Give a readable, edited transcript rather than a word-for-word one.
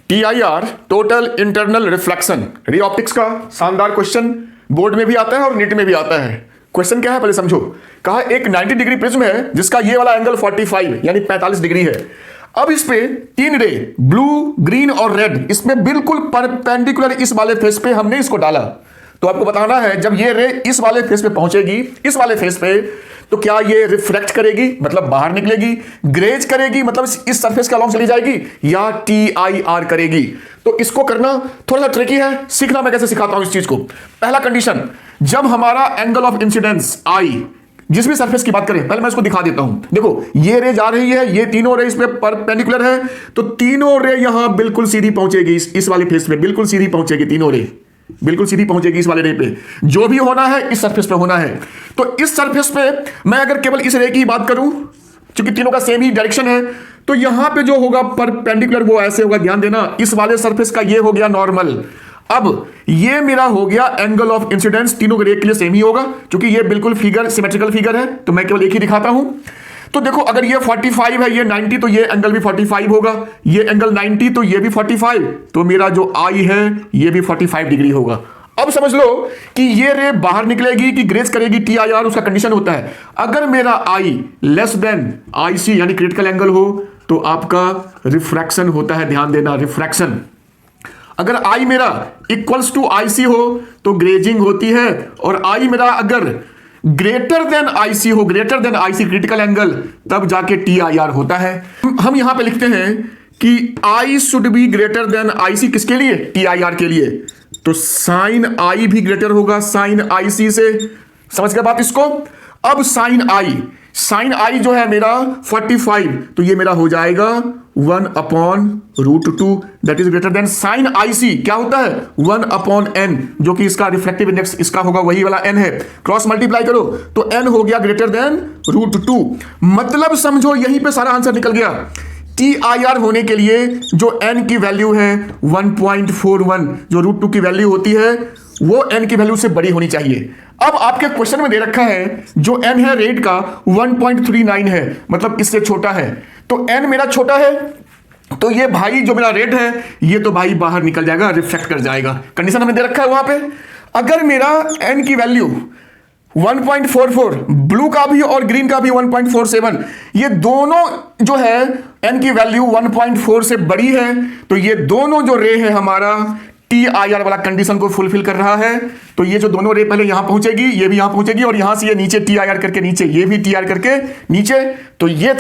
TIR total internal reflection ray optics का शानदार question board में भी आता है और नीट में भी आता है। क्वेश्चन क्या है पहले समझो। कहा एक 90 डिग्री प्रिज्म है जिसका ये वाला एंगल 45 यानी 45 डिग्री है। अब इस पे तीन रे ब्लू ग्रीन और रेड इसमें बिल्कुल परपेंडिकुलर इस वाले फेस पे हमने इसको डाला। तो आपको बताना है जब ये रे इस वाले फेस पे पहुंचेगी, इस वाले फेस पे, तो क्या ये रिफ्रैक्ट करेगी मतलब बाहर निकलेगी, ग्रेज करेगी मतलब इस सरफेस के अलॉन्ग चली जाएगी, या TIR करेगी। तो इसको करना थोड़ा सा ट्रिकी है, सीखना मैं कैसे सिखाता हूं इस चीज को। पहला कंडीशन, जब हमारा एंगल ऑफ इंसिडेंस I जिस भी सरफेस की बात करें, पहले मैं इसको दिखा देता हूं। देखो ये रे जा रही है, ये तीनों रे इसमें परपेंडिकुलर है, तो तीनों रे यहां बिल्कुल सीधी पहुंचेगी, इस वाले फेस पे बिल्कुल सीधी पहुंचेगी, तीनों रे बिल्कुल सीधी पहुंचेगी इस वाले रे पे। जो भी होना है इस सरफेस पे होना है। तो इस सरफेस पे मैं अगर केवल इस रे की बात करूं, क्योंकि तीनों का सेम ही डायरेक्शन है, तो यहां पे जो होगा परपेंडिकुलर वो ऐसे होगा, ध्यान देना, इस वाले सरफेस का ये हो गया नॉर्मल। अब ये मेरा हो गया एंगल ऑफ इंसिडेंस, तीनों रे के लिए सेम ही होगा क्योंकि ये बिल्कुल फिगर सिमेट्रिकल फिगर है, तो मैं केवल एक ही दिखाता हूं। तो देखो अगर ये 45 है, ये 90, तो ये एंगल भी 45 होगा, ये एंगल 90 तो ये भी 45, तो मेरा जो I है ये भी 45 डिग्री होगा। अब समझ लो कि ये रे बाहर निकलेगी कि ग्रेज करेगी, TIR उसका कंडीशन होता है। अगर मेरा I लेस देन IC यानी क्रिटिकल एंगल हो तो आपका रिफ्रैक्शन होता है, ध्यान देना, रिफ्रैक्शन। अगर I मेरा इक्वल्स टू IC हो तो ग्रेजिंग होती है, और I मेरा अगर ग्रेटर देन IC हो, greater than IC critical angle, तब जाके TIR होता है। हम यहां पे लिखते हैं कि I should be greater than IC, किसके लिए? TIR के लिए। तो साइन I भी ग्रेटर होगा साइन IC से, समझ गए बात इसको। अब साइन I जो है मेरा 45, तो ये मेरा हो जाएगा 1/√2, that is greater than sine IC क्या होता है 1/n, जो कि इसका रिफ्लेक्टिव इंडेक्स इसका होगा वही वाला n है। क्रॉस मल्टीप्लाई करो तो n हो गया ग्रेटर देन √2। मतलब समझो यहीं पे सारा आंसर निकल गया। TIR होने के लिए जो n की वैल्यू है 1.41, जो √2 की वैल्यू होती है वो n की वैल्यू से बड़ी होनी चाहिए। अब आपके क्वेश्चन में दे रखा है जो n है रेड का 1.39 है, मतलब इससे छोटा है। तो n मेरा छोटा है, तो ये भाई जो मेरा रेड है ये तो भाई बाहर निकल जाएगा, रिफ्लेक्ट कर जाएगा। कंडीशन हमने दे रखा है वहां पे। अगर मेरा n की वैल्यू 1.44, ब्लू का भी और ग्रीन का भी 1.47, ये दोनों जो है n की वैल्यू 1.4 से बड़ी है, तो ये दोनों जो रे है हमारा TIR वाला कंडीशन को फुलफिल कर रहा है। तो ये जो दोनों रे पहले यहां पहुंचेगी, ये भी यहां पहुंचेगी, और यहां से ये नीचे TIR करके नीचे, ये भी TIR करके नीचे। तो ये था